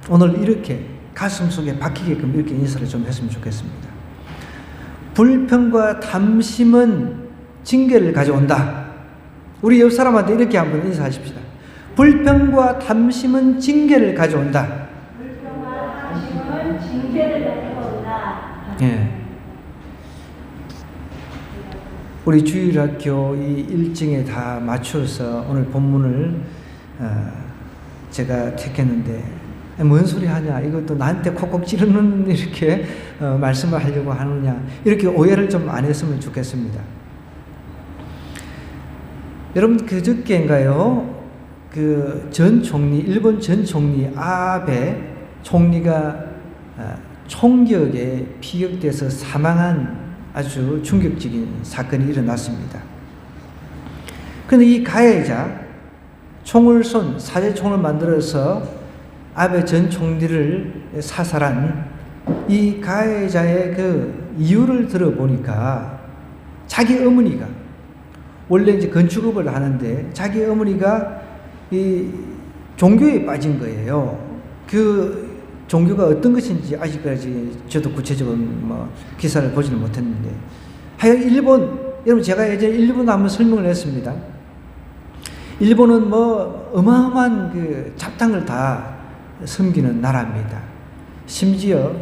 오늘 이렇게 가슴 속에 박히게끔 이렇게 인사를 좀 했으면 좋겠습니다. 불평과 탐심은 징계를 가져온다. 우리 옆 사람한테 이렇게 한번 인사하십시다. 불평과 탐심은 징계를 가져온다. 불평과 탐심은 징계를 가져온다. 예. 우리 주일학교 이 일정에 다 맞춰서 오늘 본문을 제가 택했는데, 뭔 소리 하냐, 이것도 나한테 콕콕 찌르는 이렇게 말씀을 하려고 하느냐, 이렇게 오해를 좀 안 했으면 좋겠습니다. 여러분, 그저께인가요? 그 전 총리, 일본 전 총리 아베 총리가 총격에 피격돼서 사망한 아주 충격적인 사건이 일어났습니다. 그런데 이 가해자, 총을 쏜, 사제총을 만들어서 아베 전 총리를 사살한 이 가해자의 그 이유를 들어보니까, 자기 어머니가 원래 이제 건축업을 하는데 자기 어머니가 이 종교에 빠진 거예요. 그 종교가 어떤 것인지 아직까지 저도 구체적으로 뭐 기사를 보지는 못했는데, 하여간 일본, 여러분 제가 예전에 일본 한번 설명을 했습니다. 일본은 뭐 어마어마한 그 잡탕을 다 섬기는 나라입니다. 심지어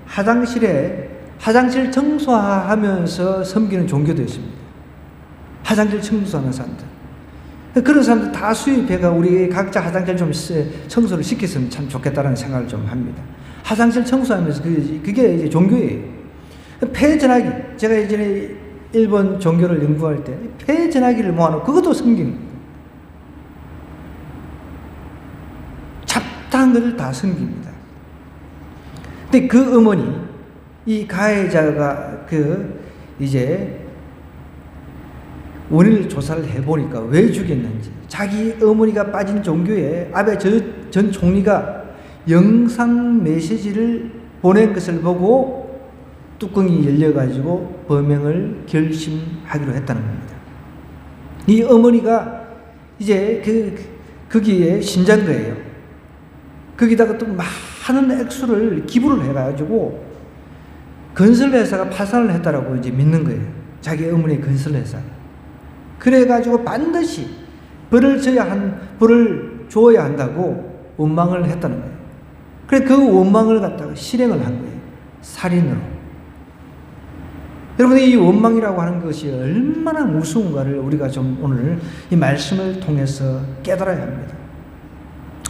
화장실 청소하면서 섬기는 종교도 있습니다. 화장실 청소하는 사람들. 그런 사람들 다 수입해가 우리 각자 화장실 좀 청소를 시켰으면 참 좋겠다는 생각을 좀 합니다. 화장실 청소하면서 그게 이제 종교예요. 폐전화기, 제가 예전에 일본 종교를 연구할 때 폐전화기를 모아놓고 그것도 섬기는 거예요. 잡다한 것을 다 섬깁니다. 근데 그 어머니, 이 가해자가 이제 원인을 조사를 해보니까 왜 죽였는지, 자기 어머니가 빠진 종교에 아베 전 총리가 영상 메시지를 보낸 것을 보고 뚜껑이 열려가지고 범행을 결심하기로 했다는 겁니다. 이 어머니가 이제 거기에 신장거예요. 거기다가 또 많은 액수를 기부를 해가지고 건설회사가 파산을 했다라고 이제 믿는 거예요. 자기 어머니의 건설회사. 그래가지고 반드시 벌을 줘야 한다고 원망을 했다는 거예요. 그래 그 원망을 갖다가 실행을 한 거예요. 살인으로. 여러분, 이 원망이라고 하는 것이 얼마나 무서운가를 우리가 좀 오늘 이 말씀을 통해서 깨달아야 합니다.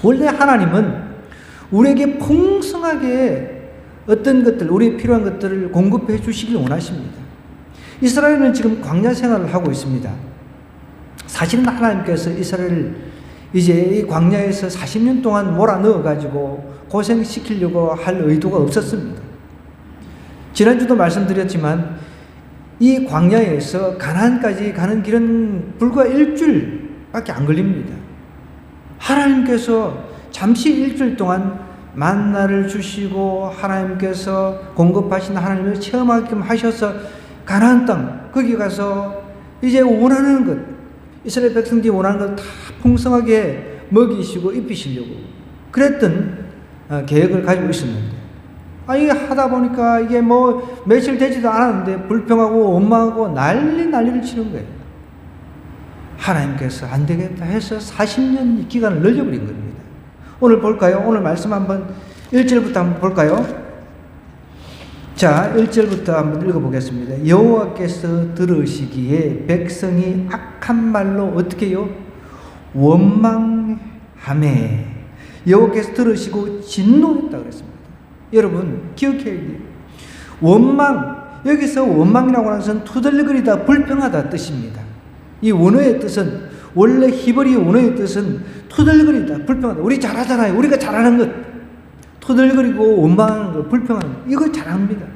원래 하나님은 우리에게 풍성하게 어떤 것들, 우리의 필요한 것들을 공급해 주시길 원하십니다. 이스라엘은 지금 광야 생활을 하고 있습니다. 사실은 하나님께서 이스라엘을 이제 이 광야에서 40년 동안 몰아넣어가지고 고생시키려고 할 의도가 없었습니다. 지난주도 말씀드렸지만 이 광야에서 가나안까지 가는 길은 불과 일주일밖에 안 걸립니다. 하나님께서 잠시 일주일 동안 만나를 주시고 하나님께서 공급하신 하나님을 체험하게끔 하셔서 가나안 땅, 거기 가서 이제 원하는 것, 이스라엘 백성들이 원하는 것 다 풍성하게 먹이시고 입히시려고 그랬던 계획을 가지고 있었는데, 이게 하다 보니까 이게 뭐 며칠 되지도 않았는데 불평하고 원망하고 난리를 치는 거예요. 하나님께서 안 되겠다 해서 40년 기간을 늘려버린 겁니다. 오늘 볼까요? 오늘 말씀 한번 1절부터 한번 볼까요? 자, 1절부터 한번 읽어보겠습니다. 여호와께서 들으시기에 백성이 악한 말로 어떻게 해요? 원망하매. 여호와께서 들으시고 진노했다 그랬습니다. 여러분 기억해야 돼요. 원망, 여기서 원망이라고 하는 것은 투덜거리다, 불평하다 뜻입니다. 이 원어의 뜻은, 원래 히브리 원어의 뜻은 투덜거리다, 불평하다. 우리 잘하잖아요. 우리가 잘하는 것, 투덜거리고 원망하는 것, 불평하는 것, 이거 잘합니다.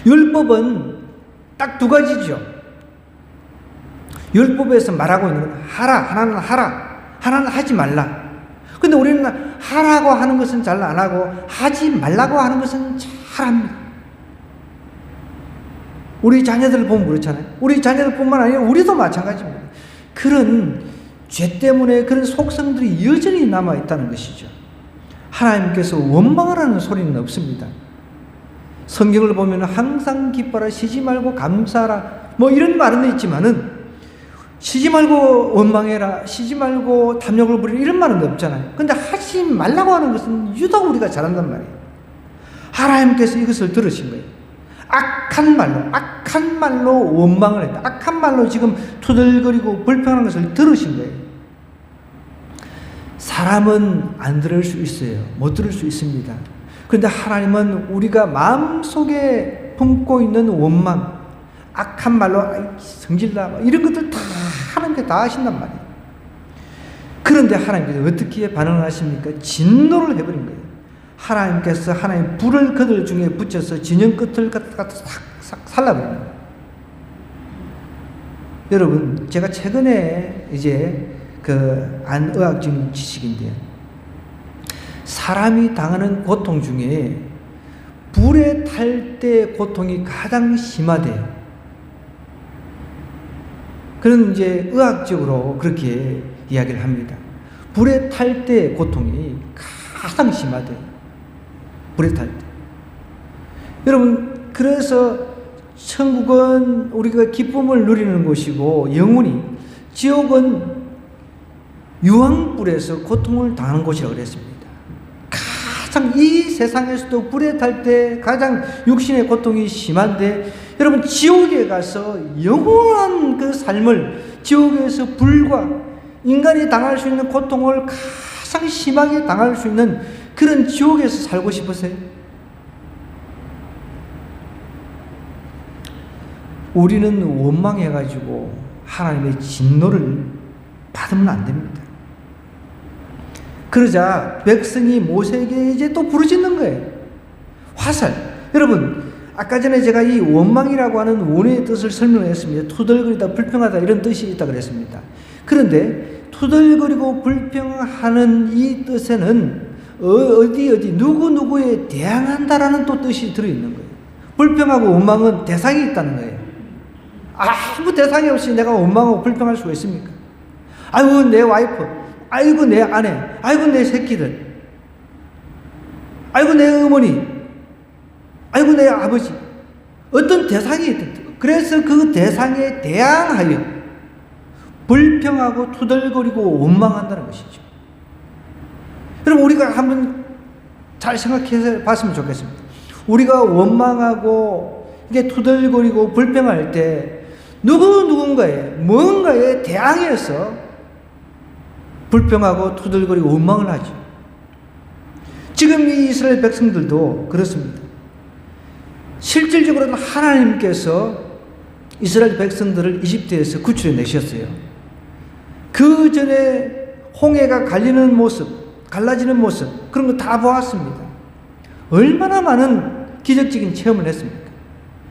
율법은 딱 두 가지죠. 율법에서 말하고 있는 건 하라, 하나는 하라, 하나는 하지 말라. 근데 우리는 하라고 하는 것은 잘 안 하고 하지 말라고 하는 것은 잘합니다. 우리 자녀들을 보면 그렇잖아요. 우리 자녀들뿐만 아니라 우리도 마찬가지입니다. 그런 죄 때문에 그런 속성들이 여전히 남아있다는 것이죠. 하나님께서 원망하라는 소리는 없습니다. 성경을 보면 항상 기뻐라, 쉬지 말고 감사하라, 뭐 이런 말은 있지만은 쉬지 말고 원망해라, 쉬지 말고 탐욕을 부리라 이런 말은 없잖아요. 근데 하지 말라고 하는 것은 유독 우리가 잘한단 말이에요. 하나님께서 이것을 들으신 거예요. 악한 말로 원망을 했다. 악한 말로 지금 투덜거리고 불평하는 것을 들으신 거예요. 사람은 안 들을 수 있어요. 못 들을 수 있습니다. 그런데 하나님은 우리가 마음속에 품고 있는 원망, 악한 말로 성질나 이런 것들 다 하나님께 다 하신단 말이에요. 그런데 하나님께서 어떻게 반응하십니까? 진노를 해버린 거예요. 하나님께서 하나님 불을 그들 중에 붙여서 진영 끝을 갖다가 싹 살라버린 거예요. 여러분, 제가 최근에 이제 안 의학적인 지식인데요. 사람이 당하는 고통 중에 불에 탈 때 고통이 가장 심하대요. 그런 이제 의학적으로 그렇게 이야기를 합니다. 불에 탈 때 고통이 가장 심하대요. 불에 탈 때. 여러분, 그래서 천국은 우리가 기쁨을 누리는 곳이고 영원히, 지옥은 유황불에서 고통을 당하는 곳이라고 그랬습니다. 가장 이 세상에서도 불에 탈 때 가장 육신의 고통이 심한데, 여러분 지옥에 가서 영원한 그 삶을, 지옥에서 불과 인간이 당할 수 있는 고통을 가장 심하게 당할 수 있는 그런 지옥에서 살고 싶으세요? 우리는 원망해가지고 하나님의 진노를 받으면 안 됩니다. 그러자 백성이 모세에게 이제 또 부르짖는 거예요. 화살. 여러분, 아까 전에 제가 이 원망이라고 하는 원의 뜻을 설명했습니다. 투덜거리다, 불평하다 이런 뜻이 있다고 그랬습니다. 그런데 투덜거리고 불평하는 이 뜻에는 어디 누구누구에 대항한다라는 또 뜻이 들어있는 거예요. 불평하고 원망은 대상이 있다는 거예요. 아무 대상이 없이 내가 원망하고 불평할 수가 있습니까? 아이고 내 와이프, 아이고 내 아내, 아이고 내 새끼들, 아이고 내 어머니, 아이고 내 아버지, 어떤 대상이 있다. 그래서 그 대상에 대항하여 불평하고 투덜거리고 원망한다는 것이죠. 여러분, 우리가 한번 잘 생각해서 봤으면 좋겠습니다. 우리가 원망하고 이게 투덜거리고 불평할 때 누군가에 뭔가에 대항해서 불평하고 투덜거리고 원망을 하죠. 지금 이 이스라엘 백성들도 그렇습니다. 실질적으로는 하나님께서 이스라엘 백성들을 이집트에서 구출해 내셨어요. 그 전에 홍해가 갈리는 모습, 갈라지는 모습, 그런 거 다 보았습니다. 얼마나 많은 기적적인 체험을 했습니까?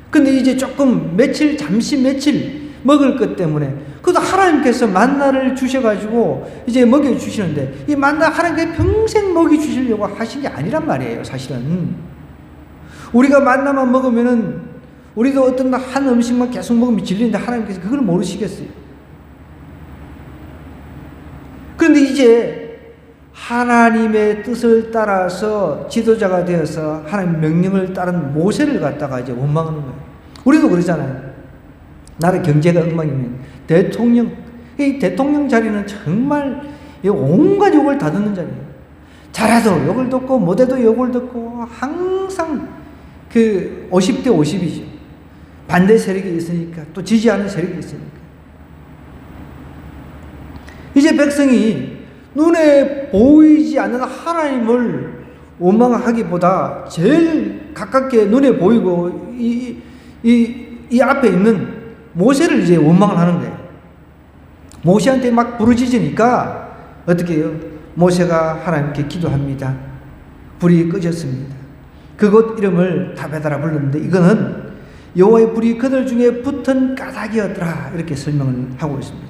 근데 이제 조금 잠시 며칠 먹을 것 때문에, 그것도 하나님께서 만나를 주셔가지고 이제 먹여주시는데, 이 만나 하나님께서 평생 먹여주시려고 하신 게 아니란 말이에요, 사실은. 우리가 만나만 먹으면은, 우리도 어떤 한 음식만 계속 먹으면 질리는데 하나님께서 그걸 모르시겠어요. 그런데 이제 하나님의 뜻을 따라서 지도자가 되어서 하나님 명령을 따른 모세를 갖다가 이제 원망하는 거예요. 우리도 그러잖아요. 나라 경제가 엉망이면 이 대통령 자리는 정말 온갖 욕을 다 듣는 자리예요. 잘해도 욕을 듣고 못해도 욕을 듣고 항상 그 50대 50이죠. 반대 세력이 있으니까, 또 지지하는 세력이 있으니까. 이제 백성이 눈에 보이지 않는 하나님을 원망하기보다 제일 가깝게 눈에 보이고 이 앞에 있는 모세를 이제 원망을 하는 거예요. 모세한테 막 부르짖으니까 어떻게 해요? 모세가 하나님께 기도합니다. 불이 꺼졌습니다. 그곳 이름을 다베다라 불렀는데, 이거는 여호와의 불이 그들 중에 붙은 까닭이었더라, 이렇게 설명을 하고 있습니다.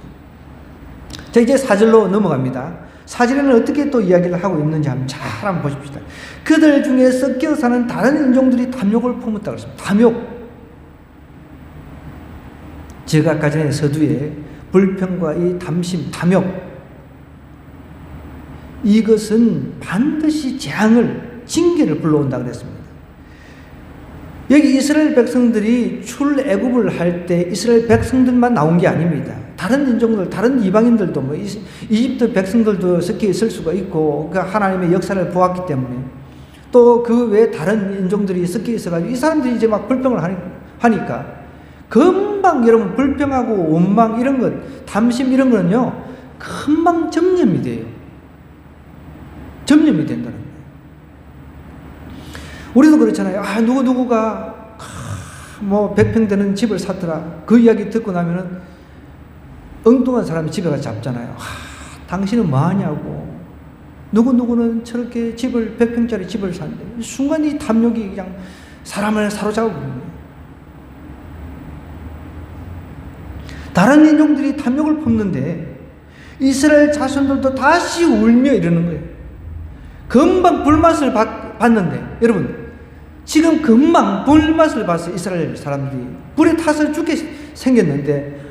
자, 이제 4절로 넘어갑니다. 4절에는 어떻게 또 이야기를 하고 있는지 한번 보십시다. 그들 중에 섞여 사는 다른 인종들이 탐욕을 품었다고 했습니다. 탐욕. 제가 아까 전에 서두에 불평과 이 탐심, 탐욕, 이것은 반드시 재앙을, 징계를 불러온다 그랬습니다. 여기 이스라엘 백성들이 출애굽을 할 때 이스라엘 백성들만 나온 게 아닙니다. 다른 인종들, 다른 이방인들도 뭐 이집트 백성들도 섞여 있을 수가 있고, 그 하나님의 역사를 보았기 때문에, 또 그 외에 다른 인종들이 섞여 있어가지고 이 사람들이 이제 막 불평을 하니까 금방, 여러분, 불평하고 원망 이런 것, 담심 이런 거는요 금방 점령이 돼요. 점령이 된다는 거예요. 우리도 그렇잖아요. 누구가 뭐 100평 되는 집을 샀더라. 그 이야기 듣고 나면은 엉뚱한 사람이 집에 가서 잡잖아요. 당신은 뭐 하냐고. 누구는 저렇게 100평짜리 집을 샀는데, 순간 이 탐욕이 그냥 사람을 사로잡아버리는 거예요. 다른 인종들이 탐욕을 품는데 이스라엘 자손들도 다시 울며 이러는 거예요. 금방 불맛을 봤는데, 여러분, 지금 금방 불맛을 봤어요. 이스라엘 사람들이 불에 타서 죽게 생겼는데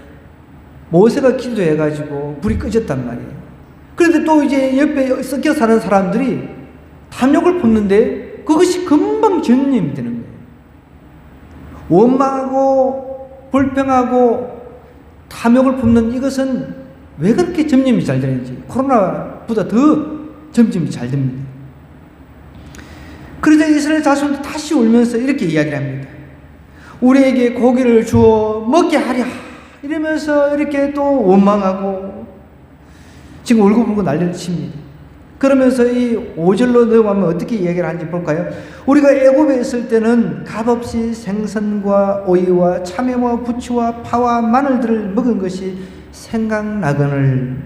모세가 기도해가지고 불이 꺼졌단 말이에요. 그런데 또 이제 옆에 섞여 사는 사람들이 탐욕을 품는데 그것이 금방 전염이 되는 거예요. 원망하고 불평하고 탐욕을 품는 이것은 왜 그렇게 점점이 잘 되는지, 코로나보다 더 점점이 잘 됩니다. 그러자 이스라엘 자손도 다시 울면서 이렇게 이야기를 합니다. 우리에게 고기를 주어 먹게 하랴, 이러면서 이렇게 또 원망하고 지금 울고불고 난리를 칩니다. 그러면서 이 5절로 넘어가면 어떻게 이야기를 하는지 볼까요? 우리가 애굽에 있을 때는 값없이 생선과 오이와 참외와 부추와 파와 마늘들을 먹은 것이 생각나거늘.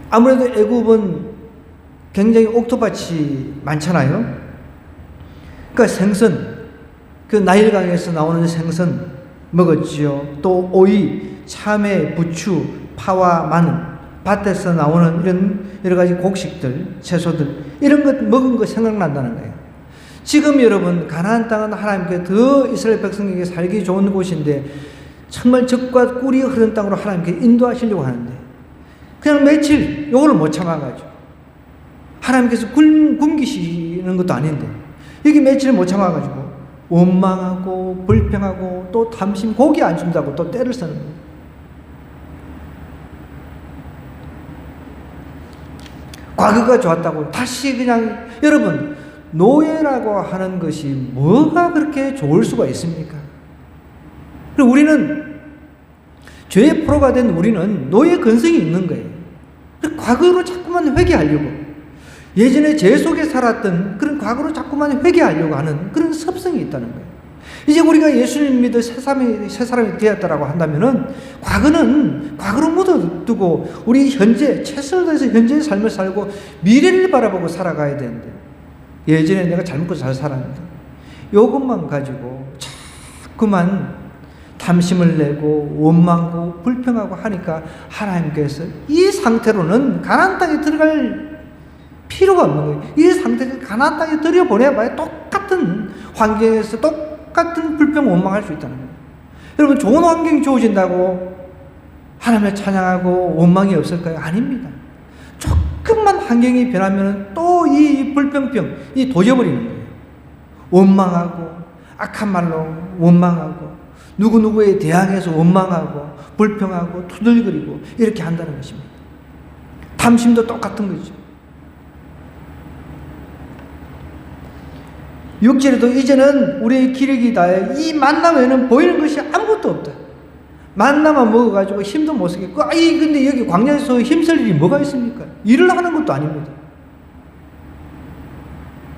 아무래도 애굽은 굉장히 옥토밭이 많잖아요. 그러니까 생선, 그 나일강에서 나오는 생선 먹었지요. 또 오이, 참외, 부추, 파와 마늘, 밭에서 나오는 이런 여러 가지 곡식들, 채소들, 이런 것 먹은 거 생각난다는 거예요. 지금 여러분, 가나안 땅은 하나님께 더 이스라엘 백성에게 살기 좋은 곳인데 정말 젖과 꿀이 흐르는 땅으로 하나님께 인도하시려고 하는데 그냥 며칠 요거를 못 참아가지고 하나님께서 굶기시는 것도 아닌데 여기 며칠 못 참아가지고 원망하고 불평하고 또 탐심, 고기 안 준다고 또 때를 쓰는 거예요. 과거가 좋았다고 다시 그냥, 여러분, 노예라고 하는 것이 뭐가 그렇게 좋을 수가 있습니까? 그리고 우리는, 죄의 프로가 된 우리는 노예 근성이 있는 거예요. 과거로 자꾸만 회개하려고, 예전에 죄 속에 살았던 그런 과거로 자꾸만 회개하려고 하는 그런 습성이 있다는 거예요. 이제 우리가 예수님 믿어 새 사람이 되었다라고 한다면은 과거는 과거로 묻어두고 우리 현재, 최선을 다해서 현재의 삶을 살고 미래를 바라보고 살아가야 되는데, 예전에 내가 잘 먹고 잘 살았는데 이것만 가지고 자꾸만 탐심을 내고 원망하고 불평하고 하니까 하나님께서 이 상태로는 가나안 땅에 들어갈 필요가 없는 거예요. 이 상태에서 가나안 땅에 들여보내봐야 똑같은 환경에서 똑같은 불평 원망할 수 있다는 거예요. 여러분, 좋은 환경이 주어진다고 하나님을 찬양하고 원망이 없을까요? 아닙니다. 조금만 환경이 변하면 또 이 불평병, 이 도져버리는 거예요. 원망하고 악한 말로 원망하고 누구누구에 대항해서 원망하고 불평하고 투덜거리고 이렇게 한다는 것입니다. 탐심도 똑같은 거죠. 6절에도 이제는 우리의 기력이 다해 이 만나 외에는 보이는 것이 아무것도 없다. 만나만 먹어가지고 힘도 못 쓰겠고, 근데 여기 광야에서 힘쓸 일이 뭐가 있습니까? 일을 하는 것도 아닙니다.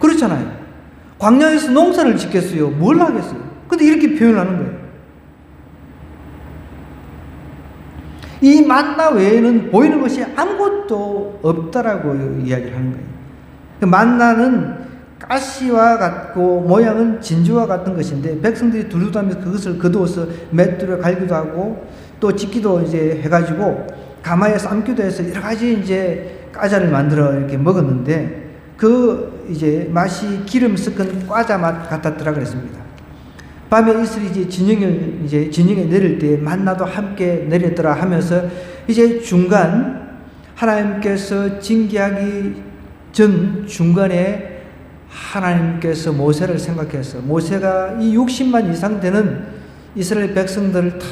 그렇잖아요. 광야에서 농사를 짓겠어요? 뭘 하겠어요? 근데 이렇게 표현하는 거예요. 이 만나 외에는 보이는 것이 아무것도 없다라고 이야기를 하는 거예요. 만나는 가시와 같고 모양은 진주와 같은 것인데 백성들이 두루다면서 그것을 거두어서 맷돌에 갈기도 하고 또 짓기도 이제 해가지고 가마에 삶기도 해서 여러 가지 이제 과자를 만들어 이렇게 먹었는데 그 이제 맛이 기름 섞은 과자 맛 같았더라 그랬습니다. 밤에 이슬이 이제 진영에 내릴 때 만나도 함께 내렸더라 하면서 이제 중간 하나님께서 징계하기 전 중간에 하나님께서 모세를 생각해서 모세가 이 60만 이상 되는 이스라엘 백성들을 다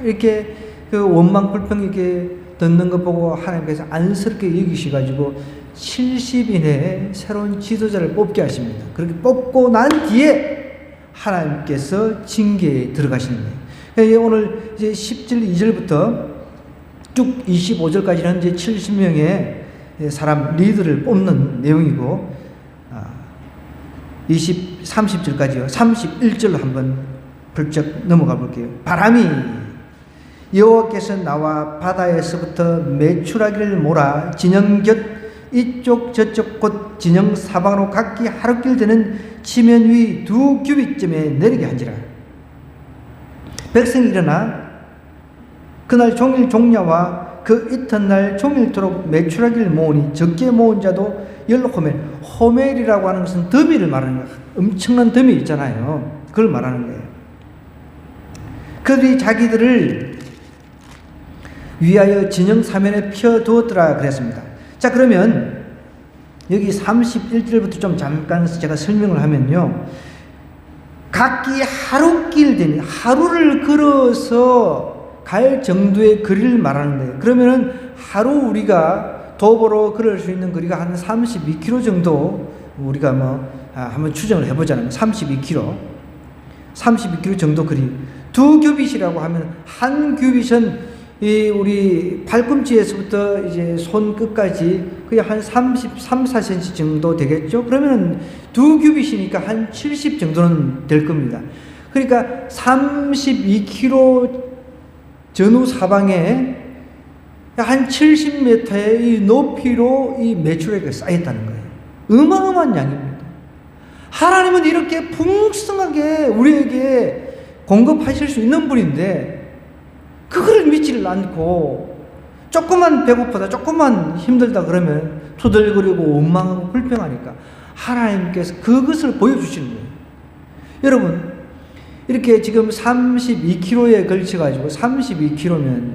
이렇게 그 원망 불평하게 듣는 것 보고 하나님께서 안쓰럽게 여기셔가지고 70인의 새로운 지도자를 뽑게 하십니다. 그렇게 뽑고 난 뒤에 하나님께서 징계에 들어가시는 거예요. 오늘 이제 10절 2절부터 쭉 25절까지는 이제 70명의 사람 리더를 뽑는 내용이고 30절까지요. 31절로 한번 불쩍 넘어가 볼게요. 바람이 여호와께서 나와 바다에서부터 메추라기를 몰아 진영 곁 이쪽 저쪽 곧 진영 사방으로 각기 하루길 되는 지면 위 2규빗쯤에 내리게 한지라. 백성이 일어나 그날 종일 종야와 그 이튿날 종일토록 메추라기를 모으니 적게 모은 자도 10호멜. 호멜이라고 하는 것은 더미를 말하는 거예요. 엄청난 더미 있잖아요. 그걸 말하는 거예요. 그들이 자기들을 위하여 진영 사면에 펴두었더라 그랬습니다. 자, 그러면 여기 31절부터 좀 잠깐 제가 설명을 하면요. 각기 하루길 되니 하루를 걸어서 갈 정도의 거리를 말하는 거예요. 그러면은 하루 우리가 도보로 걸을 수 있는 거리가 한 32km 정도 우리가 한번 추정을 해보자면 32km 정도 거리. 2규빗이라고 하면 한 규빗은 이 우리 발꿈치에서부터 이제 손 끝까지 거의 한 33, 4cm 정도 되겠죠? 그러면 2규빗이니까 한 70 정도는 될 겁니다. 그러니까 32km 전후 사방에 한 70m의 이 높이로 이 메추라기가 쌓였다는 거예요. 어마어마한 양입니다. 하나님은 이렇게 풍성하게 우리에게 공급하실 수 있는 분인데 그거를 믿지를 않고 조금만 배고프다 조금만 힘들다 그러면 투덜거리고 원망하고 불평하니까 하나님께서 그것을 보여주시는 거예요. 여러분 이렇게 지금 32km에 걸쳐가지고 32km면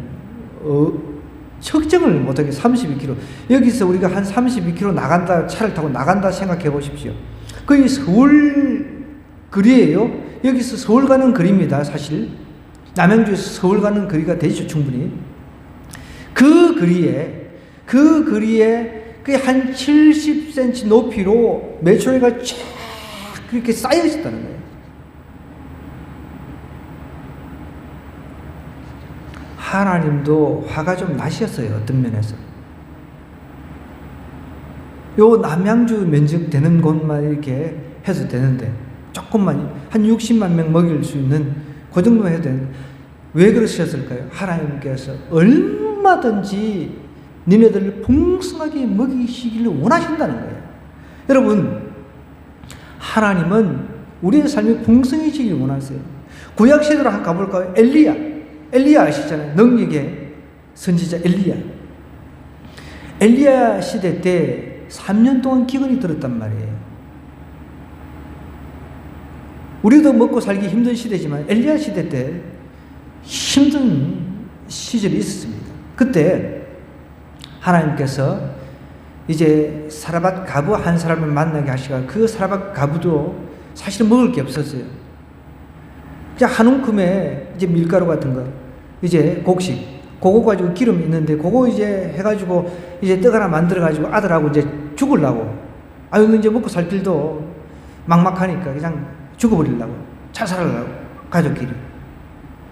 측정을 못하게 32km 여기서 우리가 한 32km 나간다 차를 타고 나간다 생각해 보십시오. 거의 서울 거리예요. 여기서 서울 가는 거리입니다. 사실 남양주에서 서울 가는 거리가 되죠. 충분히 그 거리에 그게 한 70cm 높이로 메추라기가 쫙 그렇게 쌓여 있었다는 거예요. 하나님도 화가 좀 나셨어요. 어떤 면에서 요 남양주 면적 되는 곳만 이렇게 해도 되는데 조금만 한 60만 명 먹일 수 있는 그 정도만 해도 되는데 왜 그러셨을까요? 하나님께서 얼마든지 니네들을 풍성하게 먹이시기를 원하신다는 거예요. 여러분 하나님은 우리의 삶이 풍성해지기를 원하세요. 구약시대로 한번 가볼까요? 엘리야 아시잖아요. 능력의 선지자 엘리야 시대 때 3년 동안 기근이 들었단 말이에요. 우리도 먹고 살기 힘든 시대지만 엘리야 시대 때 힘든 시절이 있었습니다. 그때 하나님께서 이제 사라밧 가부 한 사람을 만나게 하시가 그 사라밧 가부도 사실은 먹을 게 없었어요. 이제 한 움큼에 이제 밀가루 같은 거, 이제 곡식, 그거 가지고 기름 있는데 그거 이제 해가지고 이제 떡 하나 만들어가지고 아들하고 이제 죽으려고. 아유, 이제 먹고 살 길도 막막하니까 그냥 죽어버리려고. 자살하려고. 가족끼리.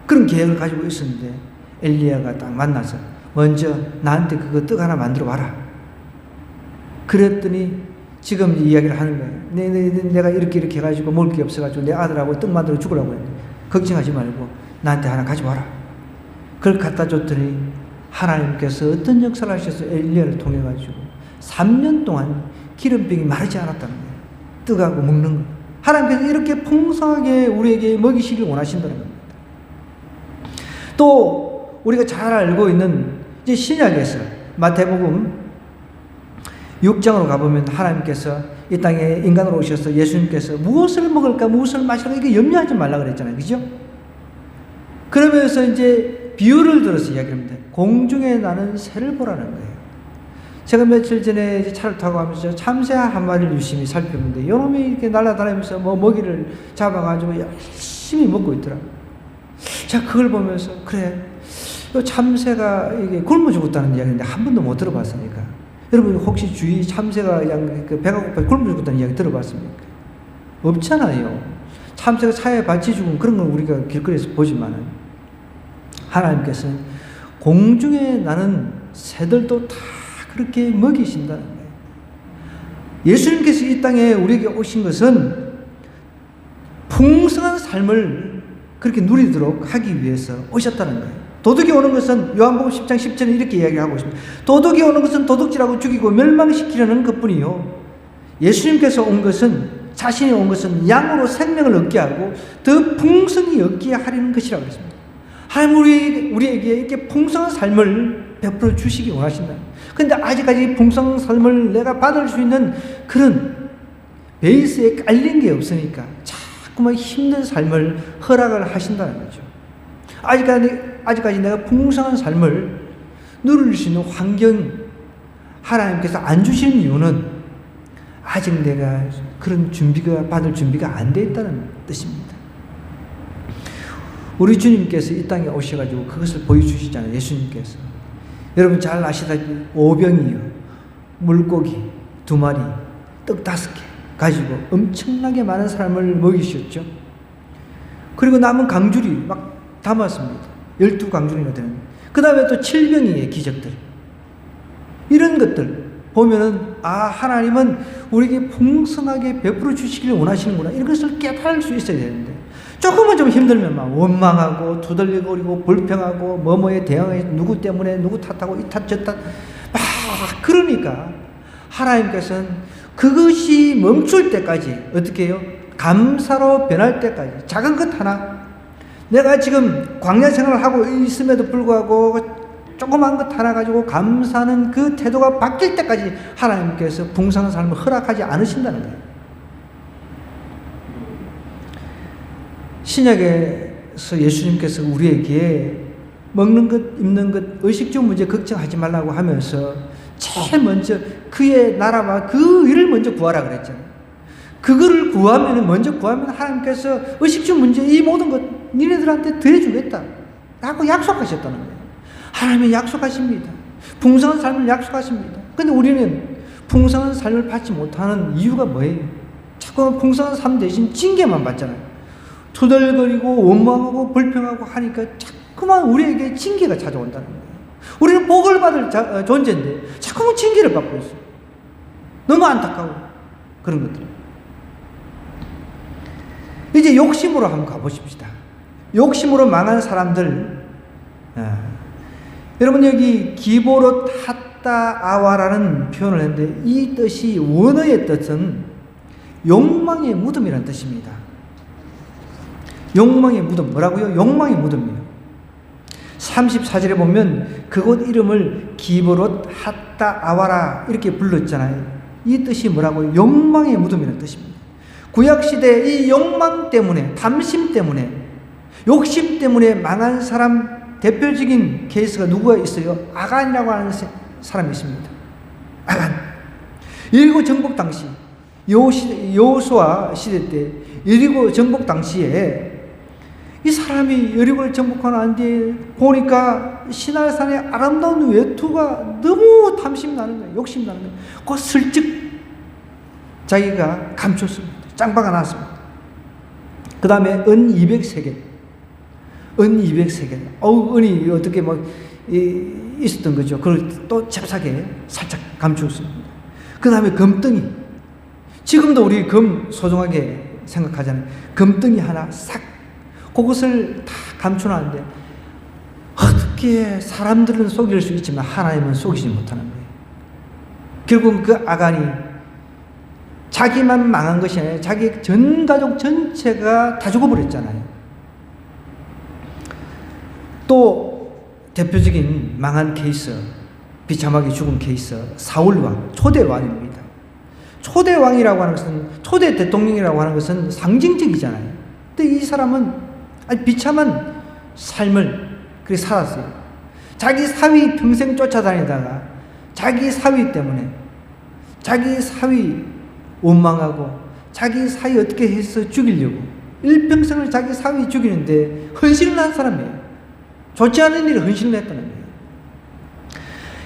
그런 계획을 가지고 있었는데 엘리야가 딱 만나서 먼저 나한테 그거 떡 하나 만들어 와라. 그랬더니 지금 이야기를 하는 거예요. 내가 이렇게 해가지고 먹을 게 없어가지고 내 아들하고 떡 만들어 죽으라고 했는데 걱정하지 말고 나한테 하나 가져와라. 그걸 갖다 줬더니 하나님께서 어떤 역사를 하셔서 엘리야를 통해가지고 3년 동안 기름병이 마르지 않았다는 거예요. 떡하고 먹는 거. 하나님께서 이렇게 풍성하게 우리에게 먹이시길 원하신다는 겁니다. 또 우리가 잘 알고 있는 이제 신약에서 마태복음 6장으로 가보면 하나님께서 이 땅에 인간으로 오셔서 예수님께서 무엇을 먹을까 무엇을 마실까 이게 염려하지 말라 그랬잖아요. 그죠? 그러면서 이제 비유를 들어서 이야기합니다. 공중에 나는 새를 보라는 거예요. 제가 며칠 전에 이제 차를 타고 가면서 참새 한 마리를 유심히 살펴보는데 이놈이 이렇게 날아다니면서 뭐 먹이를 잡아가지고 열심히 먹고 있더라고요. 제가 그걸 보면서 그래, 이 참새가 이게 굶어 죽었다는 이야기인데 한 번도 못 들어봤으니까. 여러분 혹시 주위 참새가 그냥 배가 고파 굶어 죽었다는 이야기 들어봤습니까? 없잖아요. 참새가 차에 받쳐 죽은 그런 걸 우리가 길거리에서 보지만은 하나님께서는 공중에 나는 새들도 다 그렇게 먹이신다는 거예요. 예수님께서 이 땅에 우리에게 오신 것은 풍성한 삶을 그렇게 누리도록 하기 위해서 오셨다는 거예요. 도둑이 오는 것은 요한복음 10장 10절에 이렇게 이야기하고 있습니다. 도둑이 오는 것은 도둑질하고 죽이고 멸망시키려는 것뿐이요. 예수님께서 온 것은, 자신이 온 것은 양으로 생명을 얻게 하고 더 풍성히 얻게 하려는 것이라고 했습니다. 하나님 우리에게 이렇게 풍성한 삶을 베풀어 주시기 원하신다. 그런데 아직까지 풍성한 삶을 내가 받을 수 있는 그런 베이스에 깔린 게 없으니까 자꾸만 힘든 삶을 허락을 하신다는 거죠. 아직까지 내가 풍성한 삶을 누릴 수 있는 환경 하나님께서 안 주시는 이유는 아직 내가 그런 받을 준비가 안 돼 있다는 뜻입니다. 우리 주님께서 이 땅에 오셔가지고 그것을 보여주시잖아요. 예수님께서. 여러분 잘 아시다시피 오병이요, 물고기 2마리, 떡 5개 가지고 엄청나게 많은 사람을 먹이셨죠. 그리고 남은 강줄이 막 담았습니다. 12강줄이나 되는. 그 다음에 또 7병이의 기적들. 이런 것들 보면은 하나님은 우리에게 풍성하게 베풀어 주시기를 원하시는구나. 이런 것을 깨달을 수 있어야 되는데 조금만 좀 힘들면 막 원망하고 두들거리고 불평하고 뭐뭐에 대응해 누구 때문에 누구 탓하고 이 탓 저 탓 막 그러니까 하나님께서는 그것이 멈출 때까지 어떻게 해요? 감사로 변할 때까지 작은 것 하나 내가 지금 광야 생활을 하고 있음에도 불구하고 조그만 것 하나 가지고 감사하는 그 태도가 바뀔 때까지 하나님께서 풍성한 삶을 허락하지 않으신다는 거예요. 신약에서 예수님께서 우리에게 먹는 것, 입는 것, 의식주 문제 걱정하지 말라고 하면서 제일 먼저 그의 나라와 그 일을 먼저 구하라 그랬잖아요. 그거를 먼저 구하면 하나님께서 의식주 문제 이 모든 것 니네들한테 더해주겠다 라고 약속하셨다는 거예요. 하나님이 약속하십니다. 풍성한 삶을 약속하십니다. 근데 우리는 풍성한 삶을 받지 못하는 이유가 뭐예요? 자꾸 풍성한 삶 대신 징계만 받잖아요. 투덜거리고 원망하고 불평하고 하니까 자꾸만 우리에게 징계가 찾아온다는 거예요. 우리는 복을 받을 존재인데 자꾸만 징계를 받고 있어요. 너무 안타까워. 그런 것들. 이제 욕심으로 한번 가보십시다. 욕심으로 망한 사람들. 여러분 여기 기보롯 핫다 아와라는 표현을 했는데 이 뜻이 원어의 뜻은 욕망의 무덤이라는 뜻입니다. 욕망의 무덤. 뭐라고요? 욕망의 무덤이에요. 34절에 보면 그곳 이름을 기브롯 핫다 아와라 이렇게 불렀잖아요. 이 뜻이 뭐라고요? 욕망의 무덤이라는 뜻입니다. 구약시대 이 욕망 때문에, 탐심 때문에, 욕심 때문에 망한 사람 대표적인 케이스가 누구가 있어요? 아간이라고 하는 사람이 있습니다. 아간. 여리고 정복 당시 여호수아 시대 때 여리고 정복 당시에 이 사람이 여리고를 정복하는 안 뒤에 보니까 시날산의 아름다운 외투가 너무 탐심 나는 거예요. 욕심 나는 거예요. 그 슬쩍 자기가 감췄습니다. 짱박아 놨습니다. 그 다음에 은 200세겔. 은 200세겔. 은이 어떻게 있었던 거죠. 그걸 또 잽싸게 살짝 감추었습니다. 그 다음에 금덩이. 지금도 우리 금 소중하게 생각하잖아요. 금덩이 하나 싹 그것을 다 감춰놨는데 어떻게 사람들은 속일 수 있지만 하나님은 속이지 못하는 거예요. 결국 그 아간이 자기만 망한 것이 아니라 자기 전 가족 전체가 다 죽어버렸잖아요. 또 대표적인 망한 케이스, 비참하게 죽은 케이스, 사울왕, 초대왕입니다. 초대왕이라고 하는 것은, 초대 대통령이라고 하는 것은 상징적이잖아요. 근데 이 사람은 아주 비참한 삶을 그렇게 살았어요. 자기 사위 평생 쫓아다니다가 자기 사위 때문에, 자기 사위 원망하고 자기 사위 어떻게 해서 죽이려고 일평생을 자기 사위 죽이는데 헌신을 한 사람이에요. 좋지 않은 일에 헌신을 했다는 거예요.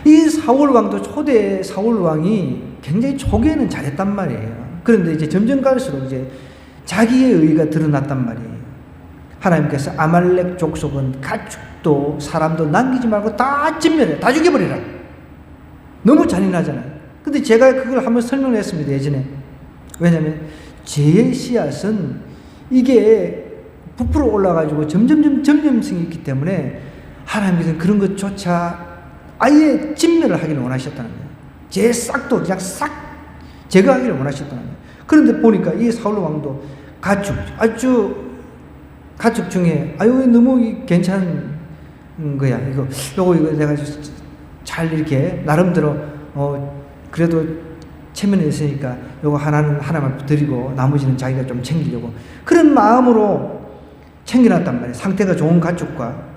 이 사울 왕도 초대 사울 왕이 굉장히 초기에는 잘했단 말이에요. 그런데 이제 점점 갈수록 이제 자기의 의가 드러났단 말이에요. 하나님께서 아말렉 족속은 가축도 사람도 남기지 말고 다 진멸해, 다 죽여버리라. 너무 잔인하잖아요. 근데 제가 그걸 한번 설명을 했습니다, 예전에. 왜냐하면 죄의 씨앗은 이게 부풀어 올라가지고 점점성이 있기 때문에 하나님께서는 그런 것조차 아예 진멸을 하기를 원하셨다는 거예요. 죄의 싹도 그냥 싹 제거하기를 원하셨다는 거예요. 그런데 보니까 이 사울 왕도 가축 중에 너무 괜찮은 거야. 이거 내가 잘 이렇게 나름대로 그래도 체면에 있으니까 요거 하나만 드리고 나머지는 자기가 좀 챙기려고 그런 마음으로 챙겨놨단 말이에요. 상태가 좋은 가축과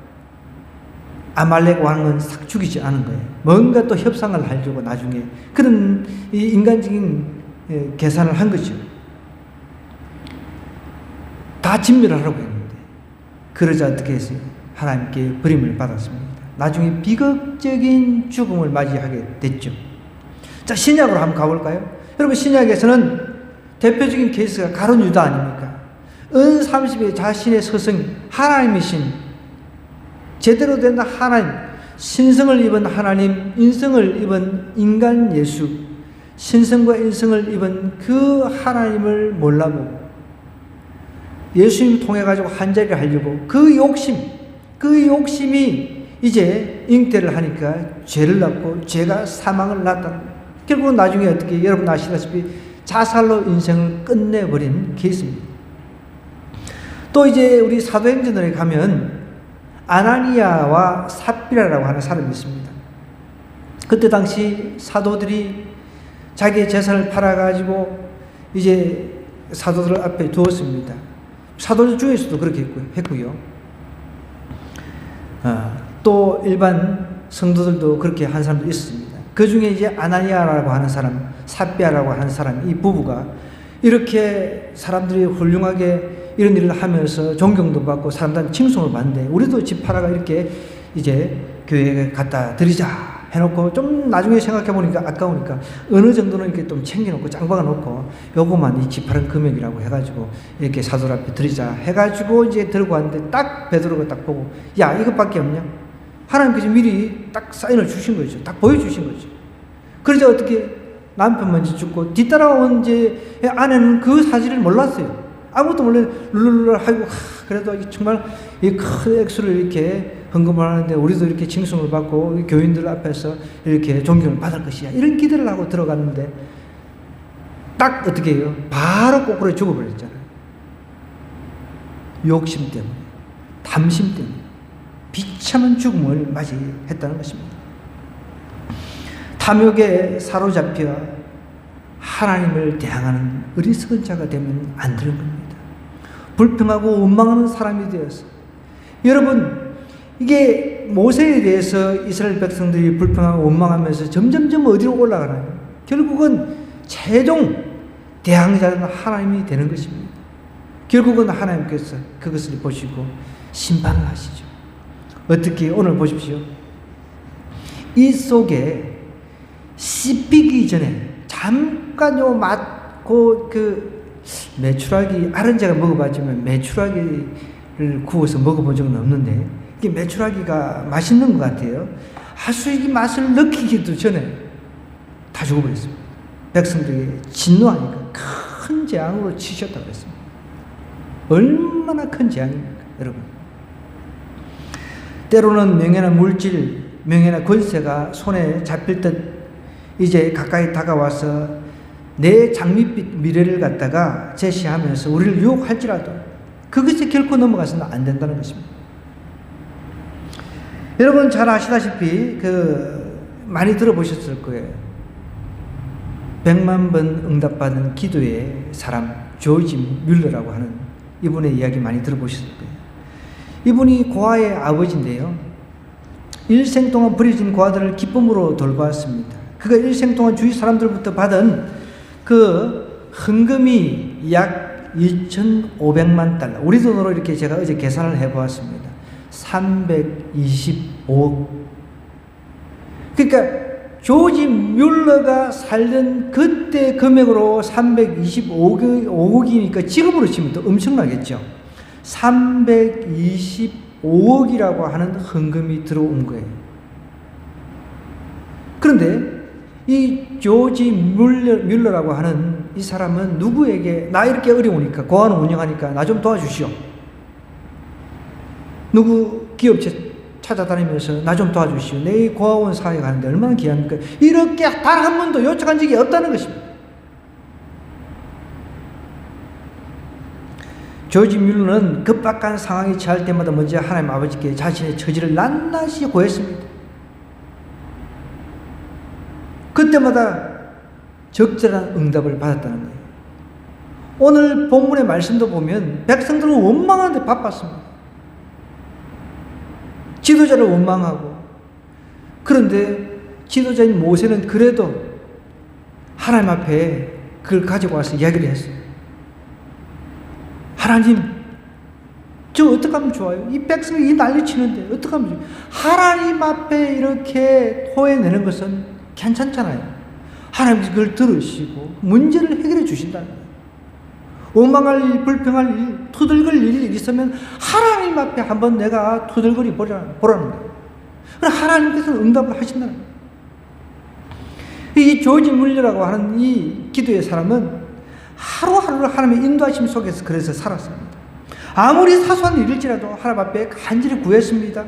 아말렉 왕은 싹 죽이지 않은 거예요. 뭔가 또 협상을 하려고 나중에 그런 이 인간적인 계산을 한 거죠. 다 진멸하라고 했는데 그러자 어떻게 했어요? 하나님께 버림을 받았습니다. 나중에 비극적인 죽음을 맞이하게 됐죠. 자, 신약으로 한번 가볼까요? 여러분, 신약에서는 대표적인 케이스가 가룟 유다 아닙니까? 은 30의 자신의 스승 하나님이신 제대로 된 하나님, 신성을 입은 하나님, 인성을 입은 인간 예수, 신성과 인성을 입은 그 하나님을 몰라보고 예수님 통해 가지고 한 자리를 하려고 그 욕심이 이제 잉태를 하니까 죄를 낳고 죄가 사망을 낳았다. 결국은 나중에 어떻게 여러분 아시다시피 자살로 인생을 끝내버린 케이스입니다. 또 이제 우리 사도행전에 가면 아나니아와 삽비라라고 하는 사람이 있습니다. 그때 당시 사도들이 자기의 재산을 팔아가지고 이제 사도들 앞에 두었습니다. 사도들 중에서도 그렇게 했고요. 또 일반 성도들도 그렇게 한 사람도 있었습니다. 그 중에 이제 아나니아라고 하는 사람, 삽비아라고 하는 사람, 이 부부가 이렇게 사람들이 훌륭하게 이런 일을 하면서 존경도 받고 사람들한테 칭송을 받는데 우리도 집 팔아가 이렇게 이제 교회에 갖다 드리자 해놓고 좀 나중에 생각해보니까 아까우니까 어느 정도는 이렇게 좀 챙겨놓고 짱박아 놓고 요거만 이 집 팔은 금액이라고 해가지고 이렇게 사도들 앞에 드리자 해가지고 이제 들고 왔는데 딱 베드로가 딱 보고 야, 이것밖에 없냐? 하나님께서 미리 딱 사인을 주신 거죠. 딱 보여주신 거죠. 그러자 어떻게 남편 먼저 죽고 뒤따라온 이제 아내는 그 사실을 몰랐어요. 아무것도 몰래 룰루룰 하고 그래도 정말 이 큰 액수를 이렇게 헌금을 하는데 우리도 이렇게 칭송을 받고 교인들 앞에서 이렇게 존경을 받을 것이야. 이런 기대를 하고 들어갔는데 딱 어떻게 해요? 바로 거꾸로 죽어버렸잖아요. 욕심 때문에, 탐심 때문에 비참한 죽음을 맞이했다는 것입니다. 탐욕에 사로잡혀 하나님을 대항하는 어리석은 자가 되면 안 되는 겁니다. 불평하고 원망하는 사람이 되어서 여러분, 이게 모세에 대해서 이스라엘 백성들이 불평하고 원망하면서 점점점 어디로 올라가나요? 결국은 최종 대항자는 하나님이 되는 것입니다. 결국은 하나님께서 그것을 보시고 심판을 하시죠. 어떻게 오늘 보십시오. 이 속에 씹히기 전에 잠깐 요 맛고 그 메추라기 알은 제가 먹어봤지만 메추라기를 구워서 먹어본 적은 없는데 이게 메추라기가 맛있는 것 같아요. 아주 이 맛을 느끼기도 전에 다 죽어버렸습니다. 백성들에게 진노하니까 큰 재앙으로 치셨다고 그랬습니다. 얼마나 큰 재앙입니까, 여러분? 때로는 명예나 물질, 명예나 권세가 손에 잡힐 듯 이제 가까이 다가와서 내 장밋빛 미래를 갖다가 제시하면서 우리를 유혹할지라도 그것이 결코 넘어가서는 안 된다는 것입니다. 여러분 잘 아시다시피 많이 들어보셨을 거예요. 100만 번 응답받은 기도의 사람 조지 뮬러라고 하는 이분의 이야기 많이 들어보셨을 거예요. 이분이 고아의 아버지인데요. 일생 동안 버려진 고아들을 기쁨으로 돌보았습니다. 그가 일생 동안 주위 사람들부터 받은 그 헌금이 약 2,500만 달러. 우리 돈으로 이렇게 제가 어제 계산을 해보았습니다. 325억. 그러니까 조지 뮬러가 살던 그때 금액으로 325억이니까 지금으로 치면 또 엄청나겠죠. 325억이라고 하는 헌금이 들어온 거예요. 그런데 이 조지 뮬러라고 하는 이 사람은 누구에게 나 이렇게 어려우니까 고아원 운영하니까 나 좀 도와주시오. 누구 기업체 찾아다니면서 나 좀 도와주시오. 내 고아원 사회 가는데 얼마나 귀합니까? 이렇게 단 한 번도 요청한 적이 없다는 것입니다. 조지 뮬러는 급박한 상황이 처할 때마다 먼저 하나님 아버지께 자신의 처지를 낱낱이 고했습니다. 그때마다 적절한 응답을 받았다는 거예요. 오늘 본문의 말씀도 보면 백성들은 원망하는데 바빴습니다. 지도자를 원망하고, 그런데 지도자인 모세는 그래도 하나님 앞에 그걸 가지고 와서 이야기를 했어요. 하나님, 저 어떻게 하면 좋아요? 이 백성이 이 난리 치는데 어떻게 하면 좋아요? 하나님 앞에 이렇게 토해내는 것은 괜찮잖아요. 하나님이 그걸 들으시고 문제를 해결해 주신다는 거예요. 원망할 일, 불평할 일, 투덜거릴 일이 있으면 하나님 앞에 한번 내가 투덜거리 보라는 거예요. 그럼 하나님께서는 응답을 하신다는 거예요. 이 조지 뮬러라고 하는 이 기도의 사람은 하루하루를 하나님의 인도하심 속에서 그래서 살았습니다. 아무리 사소한 일일지라도 하나님 앞에 간절히 구했습니다.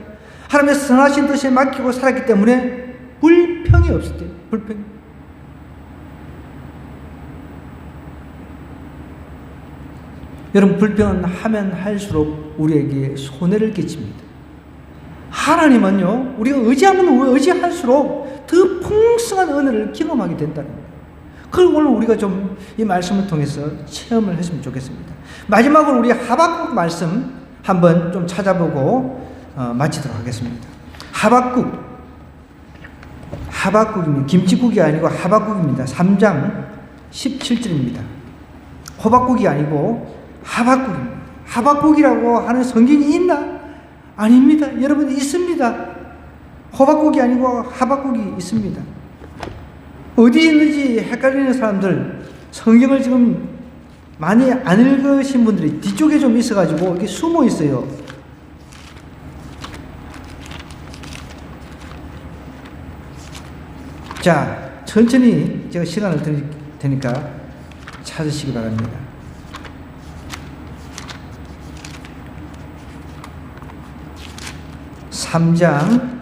하나님의 선하신 뜻에 맡기고 살았기 때문에 불평이 없었대요. 불평이. 여러분, 불평은 하면 할수록 우리에게 손해를 끼칩니다. 하나님은요, 우리가 의지하면 의지할수록 더 풍성한 은혜를 경험하게 된다는 거예요. 그걸 오늘 우리가 좀 이 말씀을 통해서 체험을 했으면 좋겠습니다. 마지막으로 우리 하박국 말씀 한번 좀 찾아보고 마치도록 하겠습니다. 하박국입니다. 김치국이 아니고 하박국입니다. 3장 17절입니다. 호박국이 아니고 하박국입니다. 하박국이라고 하는 성경이 있나? 아닙니다. 여러분, 있습니다. 호박국이 아니고 하박국이 있습니다. 어디 있는지 헷갈리는 사람들, 성경을 지금 많이 안 읽으신 분들이 뒤쪽에 좀 있어가지고 이렇게 숨어 있어요. 자, 천천히 제가 시간을 드릴 테니까 찾으시기 바랍니다. (3장)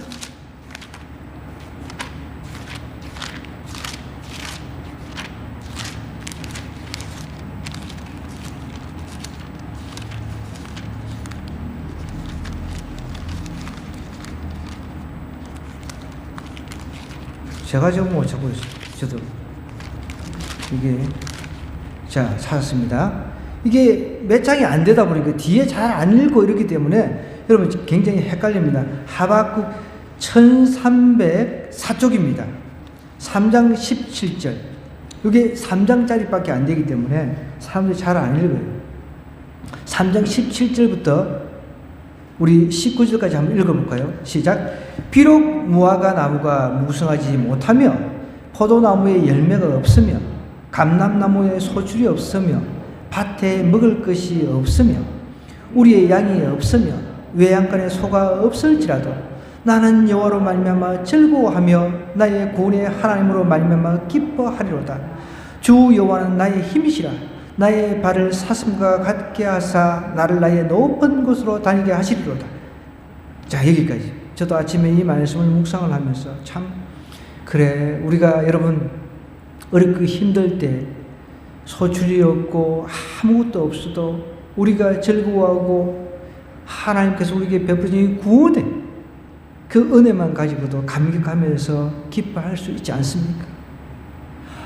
제가 지금 못 찾고 있어요. 저도 이게 자 찾았습니다. 이게 몇 장이 안 되다 보니까 뒤에 잘 안 읽고 이렇기 때문에 여러분 굉장히 헷갈립니다. 하박국 1304쪽입니다. 3장 17절. 이게 3장짜리밖에 안 되기 때문에 사람들이 잘 안 읽어요. 3장 17절부터 우리 19절까지 한번 읽어볼까요? 시작. 비록 무화과 나무가 무성하지 못하며 포도나무에 열매가 없으며 감람나무에 소출이 없으며 밭에 먹을 것이 없으며 우리의 양이 없으며 외양간에 소가 없을지라도 나는 여호와로 말미암아 즐거워하며 나의 구원의 하나님으로 말미암아 기뻐하리로다. 주 여호와는 나의 힘이시라. 나의 발을 사슴과 같게 하사 나를 나의 높은 곳으로 다니게 하시리로다. 자, 여기까지. 저도 아침에 이 말씀을 묵상을 하면서 참 그래, 우리가 여러분 어렵고 힘들 때 소출이 없고 아무것도 없어도 우리가 즐거워하고 하나님께서 우리에게 베푸신 구원의 그 은혜만 가지고도 감격하면서 기뻐할 수 있지 않습니까?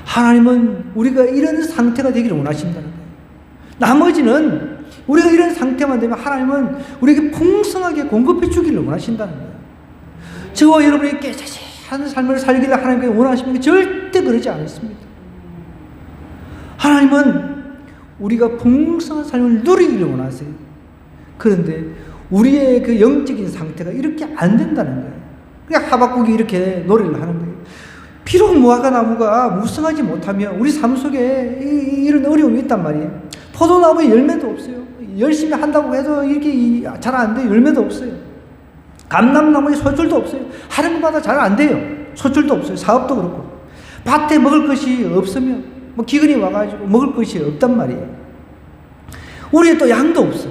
하나님은 우리가 이런 상태가 되기를 원하신다는 거예요. 나머지는 우리가 이런 상태만 되면 하나님은 우리에게 풍성하게 공급해 주기를 원하신다는 거예요. 저와 여러분이 깨끗이 산 삶을 살기를 하나님께서 원하십니까? 절대 그러지 않습니다. 하나님은 우리가 풍성한 삶을 누리기를 원하세요. 그런데 우리의 그 영적인 상태가 이렇게 안 된다는 거예요. 그러니까 하박국이 이렇게 노래를 하는 거예요. 비록 무화과 나무가 무성하지 못하면 우리 삶 속에 이런 어려움이 있단 말이에요. 포도나무에 열매도 없어요. 열심히 한다고 해도 이렇게 잘 안 돼요. 열매도 없어요. 감람나무에 소출도 없어요. 하는 것마다 잘 안 돼요. 소출도 없어요. 사업도 그렇고. 밭에 먹을 것이 없으면 뭐 기근이 와가지고 먹을 것이 없단 말이에요. 우리의 또 양도 없어.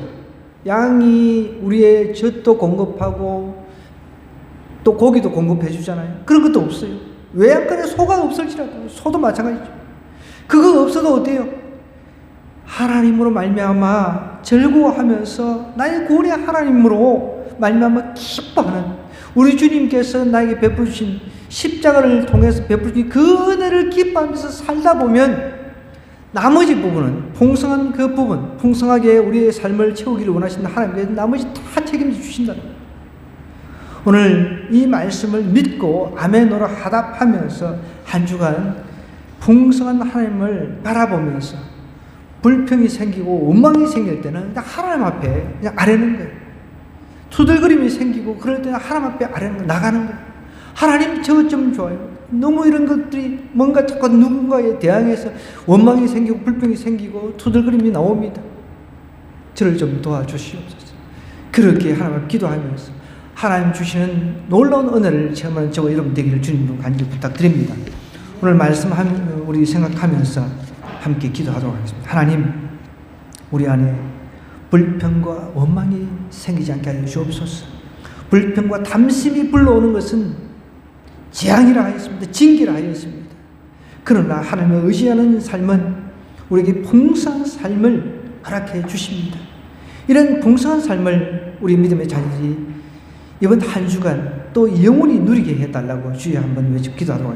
양이 우리의 젖도 공급하고 또 고기도 공급해 주잖아요. 그런 것도 없어요. 외양간에 소가 없을지라도 소도 마찬가지죠. 그거 없어도 어때요? 하나님으로 말미암아 즐거워하면서 나의 구원의 하나님으로 말미암아 기뻐하는 우리 주님께서 나에게 베풀 주신 십자가를 통해서 베풀 주신 그 은혜를 기뻐하면서 살다 보면 나머지 부분은 풍성한 그 부분, 풍성하게 우리의 삶을 채우기를 원하시는 하나님께서 나머지 다 책임져 주신다는 거예요. 오늘 이 말씀을 믿고 아멘으로 화답하면서 한 주간 풍성한 하나님을 바라보면서 불평이 생기고 원망이 생길 때는 그냥 하나님 앞에 그냥 아뢰는 거예요. 투덜거림이 생기고 그럴 때는 하나님 앞에 아뢰는 거예요. 나가는 거예요. 하나님 저 좀 좋아요. 너무 이런 것들이 뭔가 자꾸 누군가에 대항해서 원망이 생기고 불평이 생기고 투덜거림이 나옵니다. 저를 좀 도와주시옵소서. 그렇게 하나님 앞에 기도하면서 하나님 주시는 놀라운 은혜를 체험하는 저와 여러분 되기를 주님으로 간절히 부탁드립니다. 오늘 말씀 우리 생각하면서 함께 기도하도록 하겠습니다. 하나님, 우리 안에 불평과 원망이 생기지 않게 하여 주옵소서. 불평과 담심이 불러오는 것은 재앙이라 하였습니다. 징계라 하였습니다. 그러나 하나님을 의지하는 삶은 우리에게 풍성한 삶을 허락해 주십니다. 이런 풍성한 삶을 우리 믿음의 자녀들이 이번 한 주간 또 영원히 누리게 해달라고 주여 한번 외쳐 기도하도록 하겠습니다.